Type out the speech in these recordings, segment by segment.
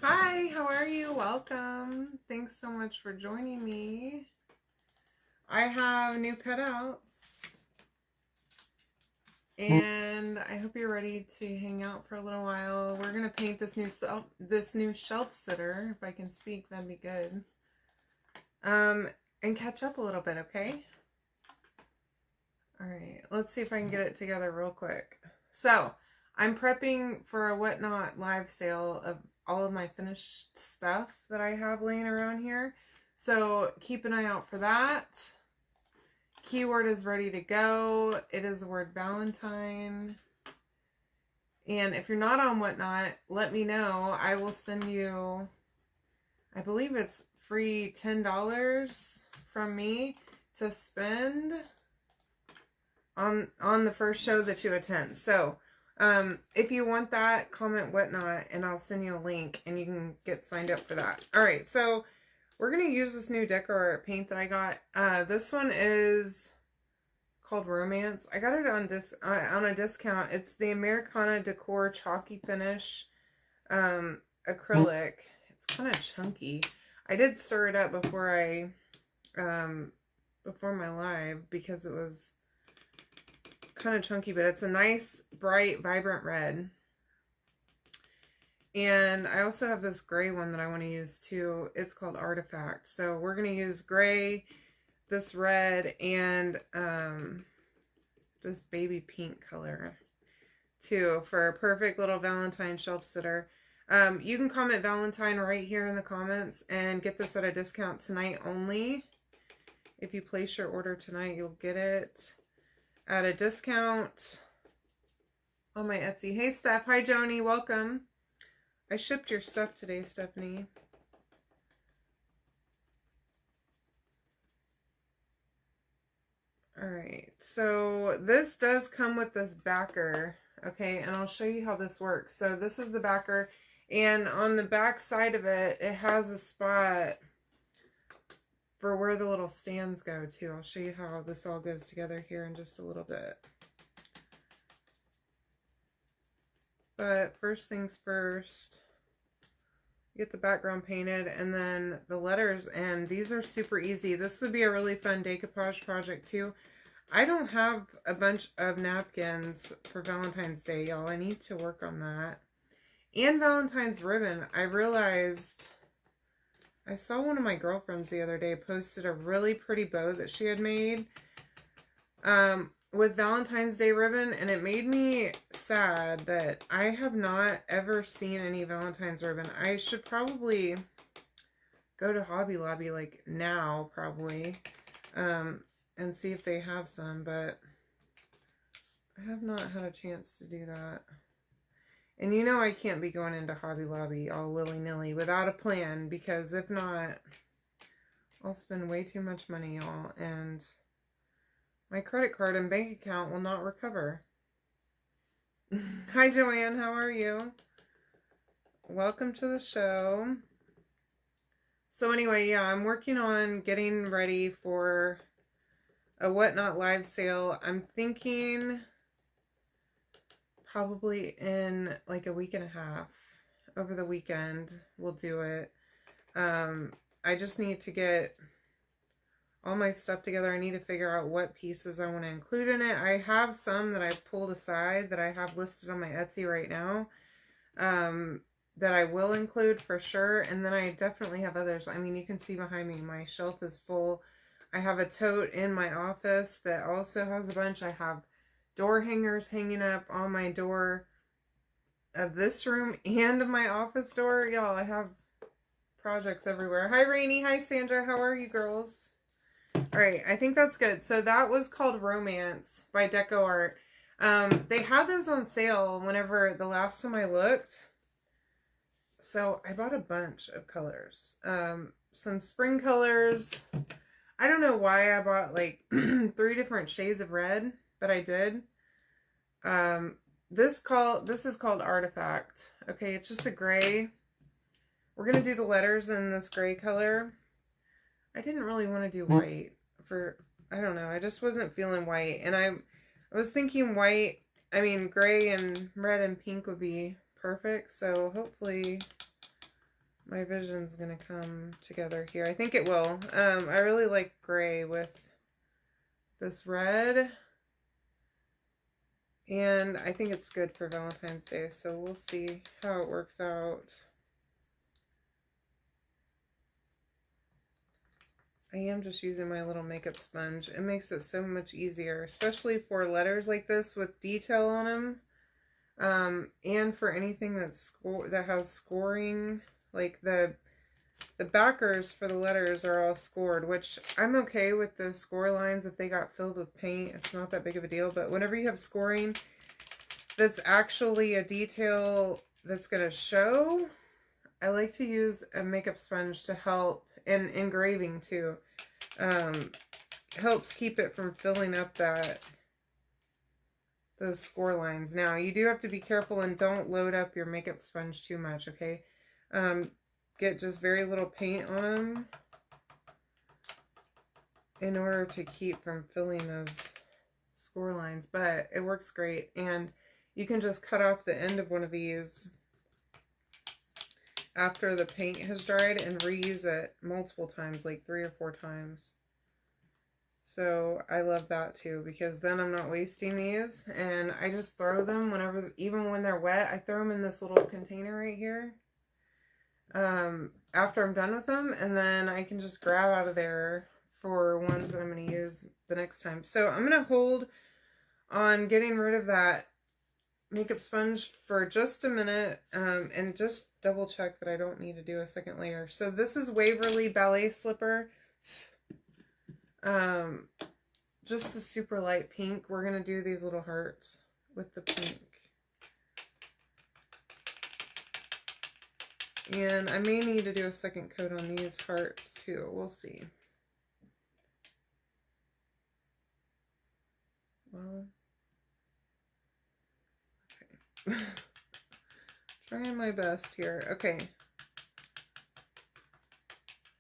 Hi, how are you? Welcome. Thanks so much for joining me. I have new cutouts and I hope you're ready to hang out for a little while. We're gonna paint this new shelf sitter. If I can speak, that'd be good. And catch up a little bit, okay? All right, let's see if I can get it together real quick. So, I'm prepping for a Whatnot live sale of all of my finished stuff that I have laying around here. So, keep an eye out for that. Keyword is ready to go. It is the word Valentine. And if you're not on Whatnot, let me know. I will send you, I believe it's free $10 from me to spend on the first show that you attend. So if you want that, comment Whatnot and I'll send you a link and you can get signed up for that. All right, so we're going to use this new decor paint that I got. This one is called Romance. I got it on a discount. It's the Americana Decor Chalky Finish acrylic. It's kind of chunky. I did stir it up before my live because it was kind of chunky, but it's a nice, bright, vibrant red. And I also have this gray one that I want to use too. It's called Artifact. So we're going to use gray, this red, and this baby pink color too for a perfect little Valentine shelf sitter. You can comment Valentine right here in the comments and get this at a discount tonight only. If you place your order tonight, you'll get it at a discount on my Etsy. Hey, Steph. Hi, Joni. Welcome. I shipped your stuff today, Stephanie. All right. So this does come with this backer. Okay. And I'll show you how this works. So this is the backer. And on the back side of it, it has a spot for where the little stands go too. I'll show you how this all goes together here in just a little bit. But first things first, get the background painted and then the letters, and these are super easy. This would be a really fun decoupage project too. I don't have a bunch of napkins for Valentine's Day, y'all. I need to work on that. And Valentine's ribbon. I realized I saw one of my girlfriends the other day posted a really pretty bow that she had made with Valentine's Day ribbon, and it made me sad that I have not ever seen any Valentine's ribbon. I should probably go to Hobby Lobby like now probably and see if they have some, but I have not had a chance to do that. And you know I can't be going into Hobby Lobby all willy-nilly without a plan, because if not, I'll spend way too much money, y'all, and my credit card and bank account will not recover. Hi, Joanne. How are you? Welcome to the show. So anyway, yeah, I'm working on getting ready for a Whatnot live sale. I'm thinking probably in like a week and a half. Over the weekend, we'll do it. I just need to get all my stuff together. I need to figure out what pieces I want to include in it. I have some that I pulled aside that I have listed on my Etsy right now that I will include for sure. And then I definitely have others. I mean, you can see behind me, my shelf is full. I have a tote in my office that also has a bunch. I have door hangers hanging up on my door of this room and of my office door. Y'all, I have projects everywhere. Hi, Rainy. Hi, Sandra. How are you, girls? All right, I think that's good. So that was called Romance by Deco Art. They had those on sale whenever the last time I looked. So I bought a bunch of colors. Some spring colors. I don't know why I bought like 3 different shades of red, but I did. This is called Artifact. Okay, it's just a gray. We're gonna do the letters in this gray color. I didn't really want to do white for, I don't know, I just wasn't feeling white. And I was thinking white, I mean gray and red and pink would be perfect. So hopefully my vision's gonna come together here. I think it will. I really like gray with this red. And I think it's good for Valentine's Day, so we'll see how it works out. I am just using my little makeup sponge. It makes it so much easier, especially for letters like this with detail on them. And for anything that has scoring, like the backers for the letters are all scored, which I'm okay with the score lines if they got filled with paint. It's not that big of a deal, but whenever you have scoring that's actually a detail that's going to show, I like to use a makeup sponge to help, and engraving too. Helps keep it from filling up those score lines. Now, you do have to be careful and don't load up your makeup sponge too much, okay? Get just very little paint on them in order to keep from filling those score lines, but it works great. And you can just cut off the end of one of these after the paint has dried and reuse it multiple times, like 3 or 4 times. So I love that too, because then I'm not wasting these, and I just throw them whenever, even when they're wet, I throw them in this little container right here after I'm done with them, and then I can just grab out of there for ones that I'm going to use the next time. So I'm going to hold on getting rid of that makeup sponge for just a minute, and just double check that I don't need to do a second layer. So this is Waverly Ballet Slipper. Just a super light pink. We're going to do these little hearts with the pink. And I may need to do a second coat on these hearts too. We'll see. Well, okay. Trying my best here. Okay.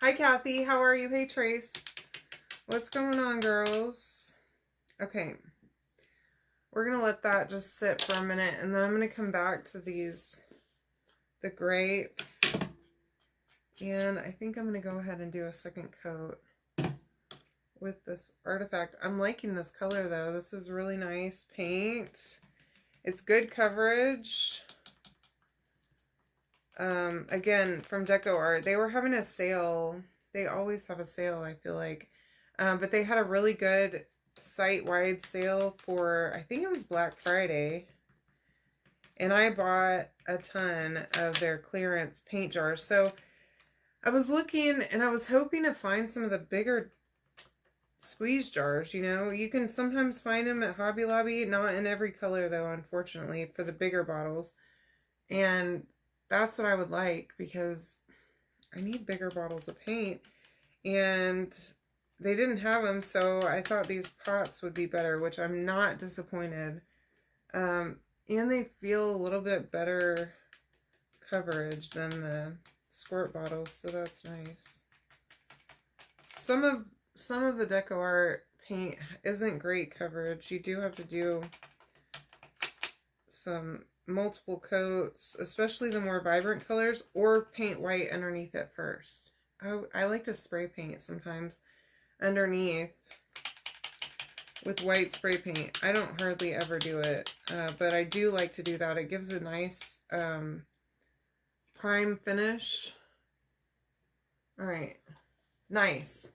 Hi, Kathy. How are you? Hey, Trace. What's going on, girls? Okay. We're going to let that just sit for a minute, and then I'm going to come back to these, the gray, and I think I'm going to go ahead and do a second coat with this artifact. I'm liking this color, though. This is really nice paint. It's good coverage. Again, from Deco Art, they were having a sale. They always have a sale, I feel like. But they had a really good site-wide sale for, I think it was Black Friday. And I bought a ton of their clearance paint jars. So I was looking, and I was hoping to find some of the bigger squeeze jars, you know. You can sometimes find them at Hobby Lobby. Not in every color, though, unfortunately, for the bigger bottles. And that's what I would like, because I need bigger bottles of paint. And they didn't have them, so I thought these pots would be better, which I'm not disappointed. And they feel a little bit better coverage than the squirt bottles, so that's nice. Some of the Deco Art paint isn't great coverage. You do have to do some multiple coats, especially the more vibrant colors, or paint white underneath it first. I like to spray paint sometimes underneath with white spray paint. I don't hardly ever do it, but I do like to do that. It gives a nice prime finish. All right, nice.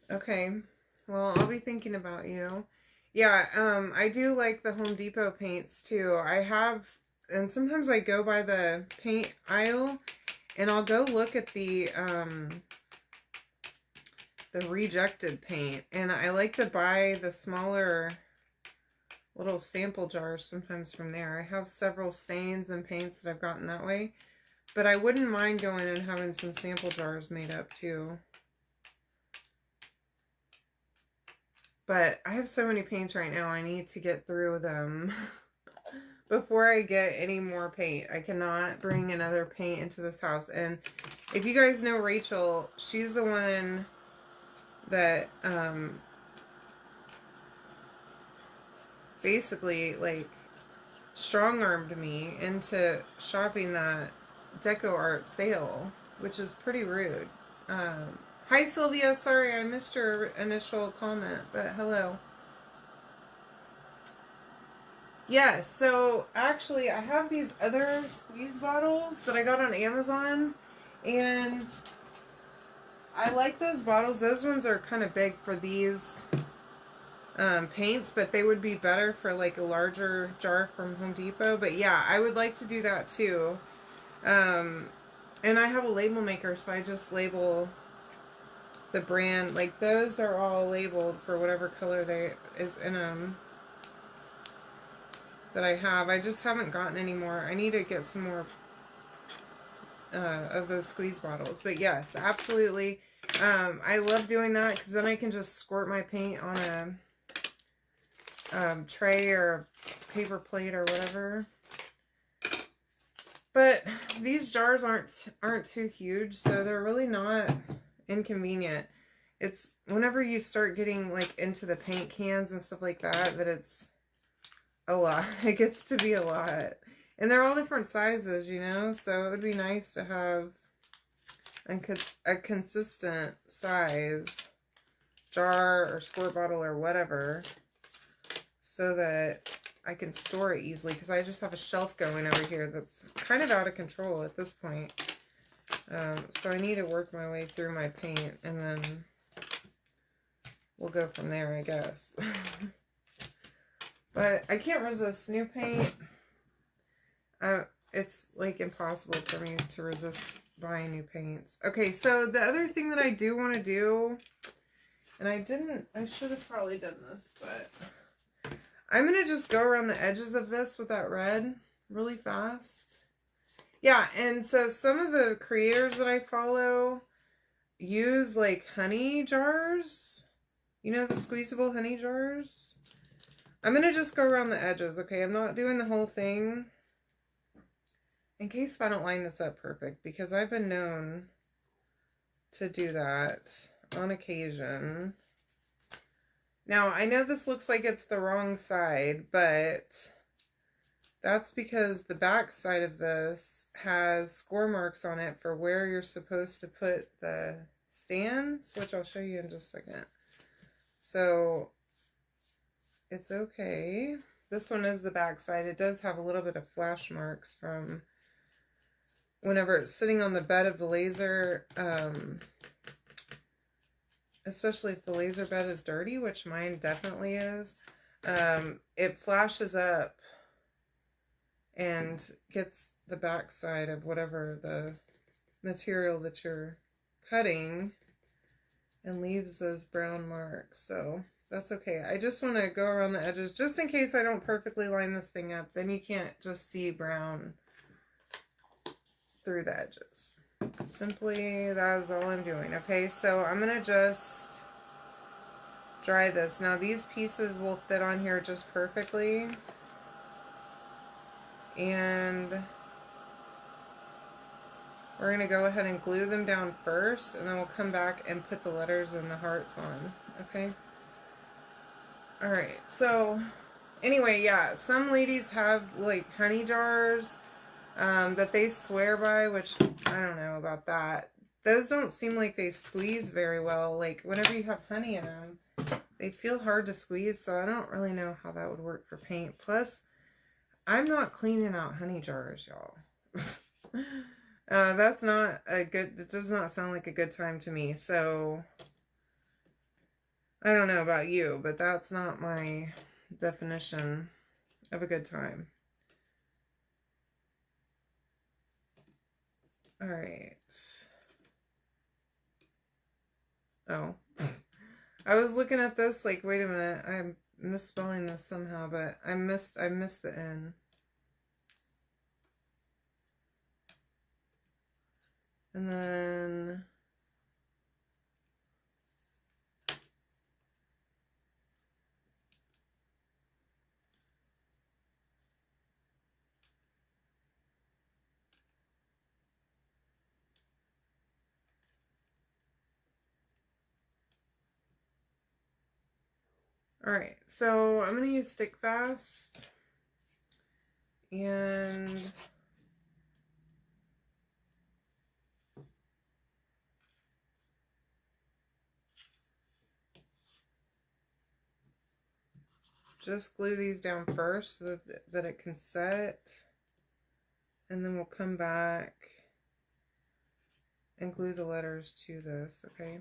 Okay, well, I'll be thinking about you. Yeah, I do like the Home Depot paints too. I have, and sometimes I go by the paint aisle, and I'll go look at the rejected paint, and I like to buy the smaller little sample jars sometimes from there. I have several stains and paints that I've gotten that way, but I wouldn't mind going and having some sample jars made up too. But I have so many paints right now, I need to get through them before I get any more paint. I cannot bring another paint into this house. And if you guys know Rachel, she's the one that basically like strong-armed me into shopping that deco art sale, which is pretty rude. Hi Sylvia, sorry I missed your initial comment, but hello. Yes, so actually I have these other squeeze bottles that I got on Amazon, and I like those bottles. Those ones are kind of big for these paints, but they would be better for like a larger jar from Home Depot. But yeah, I would like to do that too. Um, and I have a label maker, so I just label the brand. Like those are all labeled for whatever color they is in them that I have. I just haven't gotten any more. I need to get some more of those squeeze bottles. But yes, absolutely. I love doing that because then I can just squirt my paint on a tray or paper plate or whatever. But these jars aren't too huge, so they're really not inconvenient. It's whenever you start getting like into the paint cans and stuff like that it's a lot. It gets to be a lot. And they're all different sizes, you know, so it would be nice to have a consistent size jar or squirt bottle or whatever so that I can store it easily, because I just have a shelf going over here that's kind of out of control at this point. So I need to work my way through my paint, and then we'll go from there, I guess. But I can't resist new paint. It's like impossible for me to resist buying new paints. Okay, so the other thing that I do want to do, and I should have probably done this, but I'm going to just go around the edges of this with that red really fast. Yeah, and so some of the creators that I follow use like honey jars. You know, the squeezable honey jars? I'm going to just go around the edges, okay? I'm not doing the whole thing. In case if I don't line this up perfect, because I've been known to do that on occasion. Now, I know this looks like it's the wrong side, but that's because the back side of this has score marks on it for where you're supposed to put the stands, which I'll show you in just a second. So, it's okay. This one is the back side. It does have a little bit of flash marks from whenever it's sitting on the bed of the laser, especially if the laser bed is dirty, which mine definitely is. It flashes up and gets the back side of whatever the material that you're cutting and leaves those brown marks. So that's okay. I just want to go around the edges just in case I don't perfectly line this thing up. Then you can't just see brown through the edges. Simply, that is all I'm doing. Okay, so I'm going to just dry this. Now these pieces will fit on here just perfectly. And we're going to go ahead and glue them down first, and then we'll come back and put the letters and the hearts on. Okay? Alright, so anyway, yeah, some ladies have like honey jars that they swear by, which I don't know about that. Those don't seem like they squeeze very well. Like whenever you have honey in them, they feel hard to squeeze, so I don't really know how that would work for paint. Plus, I'm not cleaning out honey jars, y'all. That's not a good, it does not sound like a good time to me, so I don't know about you, but that's not my definition of a good time. Alright. Oh. I was looking at this like, wait a minute, I'm misspelling this somehow, but I missed the N. And then alright, so I'm going to use Stick Fast, and just glue these down first so that it can set. And then we'll come back and glue the letters to this, okay?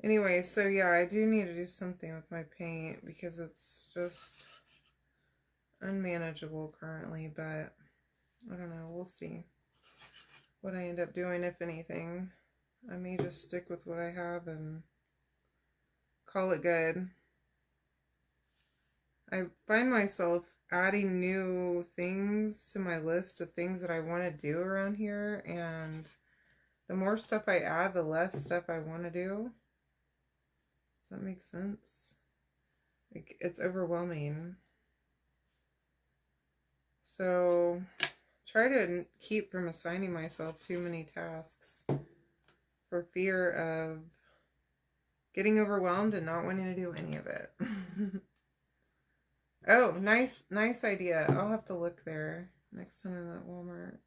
Anyway, so yeah, I do need to do something with my paint because it's just unmanageable currently, but I don't know, we'll see what I end up doing, if anything. I may just stick with what I have and call it good. I find myself adding new things to my list of things that I want to do around here, and the more stuff I add, the less stuff I want to do. Does that make sense? Like, it's overwhelming. So try to keep from assigning myself too many tasks for fear of getting overwhelmed and not wanting to do any of it. Oh, nice idea. I'll have to look there next time I'm at Walmart.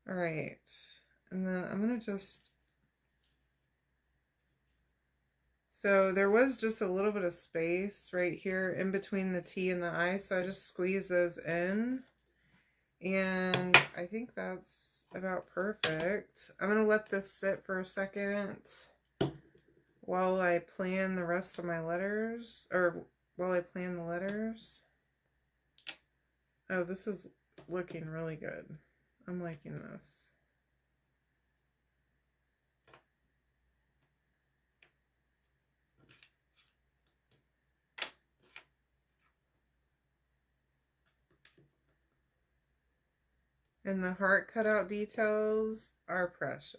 All right. And then I'm going to just... So there was just a little bit of space right here in between the T and the I, so I just squeeze those in. And I think that's about perfect. I'm going to let this sit for a second while I plan the rest of my letters, or while I plan the letters. Oh, this is looking really good. I'm liking this. And the heart cutout details are precious.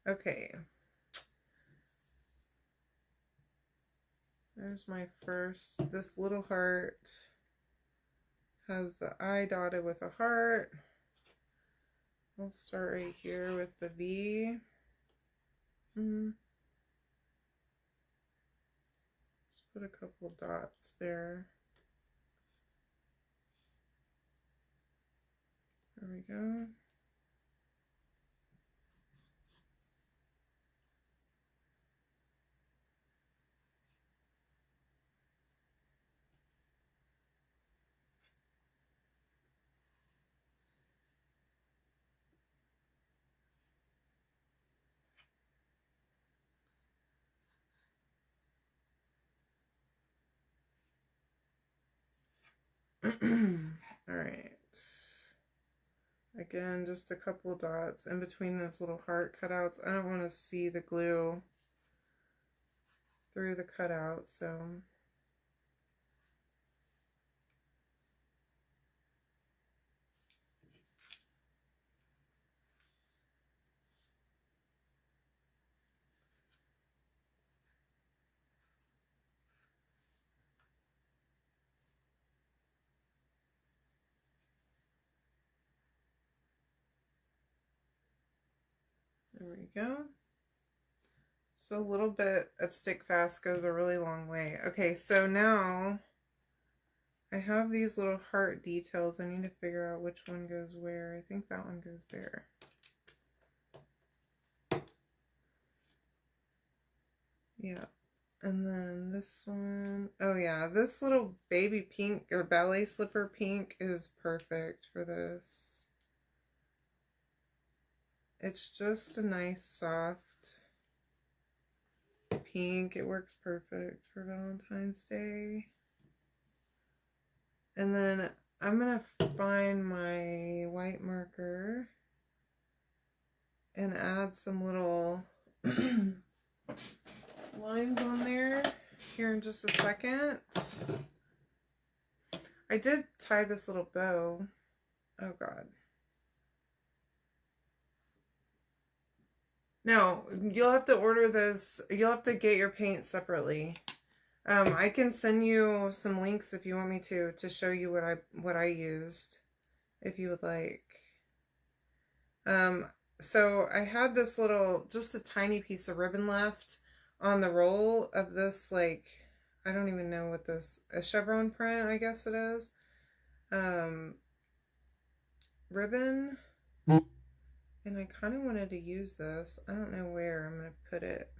Okay. There's my first. This little heart has the I dotted with a heart. We'll start right here with the V. Just put a couple dots there. There we go. All right. Again, just a couple dots in between those little heart cutouts. I don't want to see the glue through the cutout, so there we go. So a little bit of stick fast goes a really long way. Okay, so now I have these little heart details. I need to figure out which one goes where. I think that one goes there. Yeah. And then this one, oh yeah, this little baby pink or ballet slipper pink is perfect for this. It's just a nice soft pink. It works perfect for Valentine's Day. And then I'm going to find my white marker and add some little lines on there here in just a second. I did tie this little bow. Oh God. No, you'll have to order those. You'll have to get your paint separately. I can send you some links if you want me to show you what I used, if you would like. So I had this little, just a tiny piece of ribbon left on the roll of this, like, I don't even know what this, a chevron print, I guess it is. Ribbon. And I kind of wanted to use this. I don't know where I'm going to put it.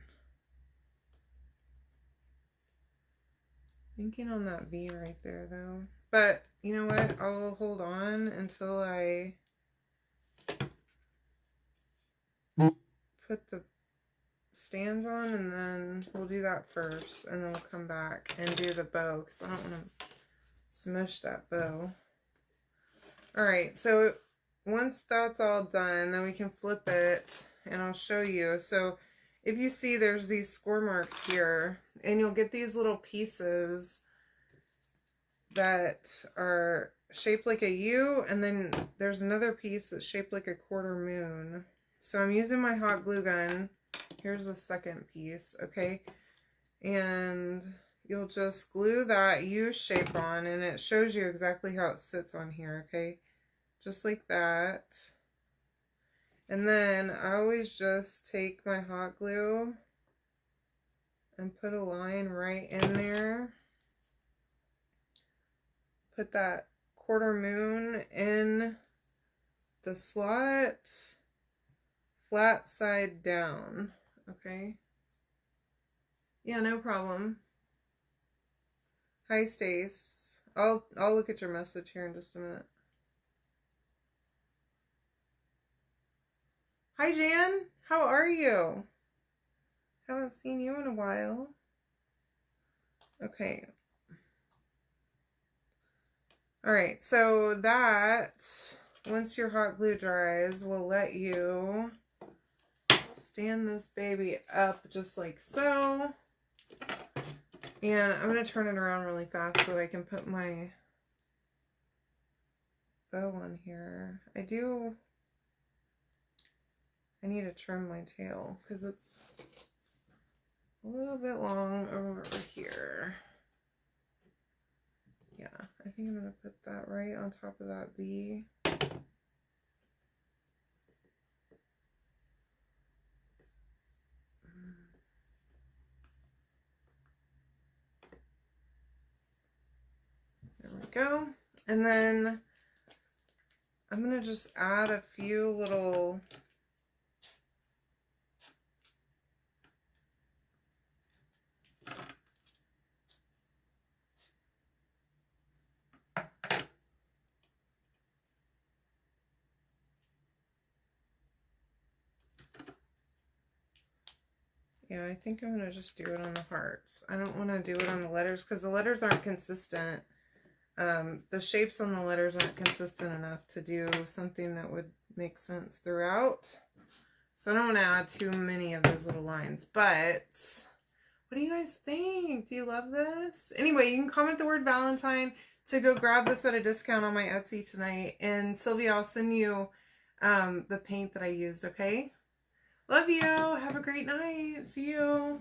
Thinking on that V right there though. But you know what? I'll hold on until I put the stands on, and then we'll do that first, and then we'll come back and do the bow because I don't want to smush that bow. Alright, so once that's all done, then we can flip it and I'll show you. So if you see, there's these score marks here, and you'll get these little pieces that are shaped like a U, and then there's another piece that's shaped like a quarter moon. So I'm using my hot glue gun. Here's the second piece, okay? And you'll just glue that U shape on, and it shows you exactly how it sits on here, okay? Just like that. And then I always just take my hot glue and put a line right in there. Put that quarter moon in the slot, flat side down, okay? Yeah, no problem. Hi, Stace. I'll look at your message here in just a minute. Hi, Jan. How are you? Haven't seen you in a while. Okay. All right, so that, once your hot glue dries, will let you stand this baby up just like so. And I'm going to turn it around really fast so I can put my bow on here. I need to trim my tail because it's a little bit long over here. Yeah, I think I'm going to put that right on top of that V. There we go. And then I'm going to just add a few little yeah, I think I'm going to just do it on the hearts. I don't want to do it on the letters because the letters aren't consistent. The shapes on the letters aren't consistent enough to do something that would make sense throughout. So I don't want to add too many of those little lines. But what do you guys think? Do you love this? Anyway, you can comment the word Valentine to go grab this at a discount on my Etsy tonight. And Sylvia, I'll send you the paint that I used, okay? Love you. Have a great night. See you.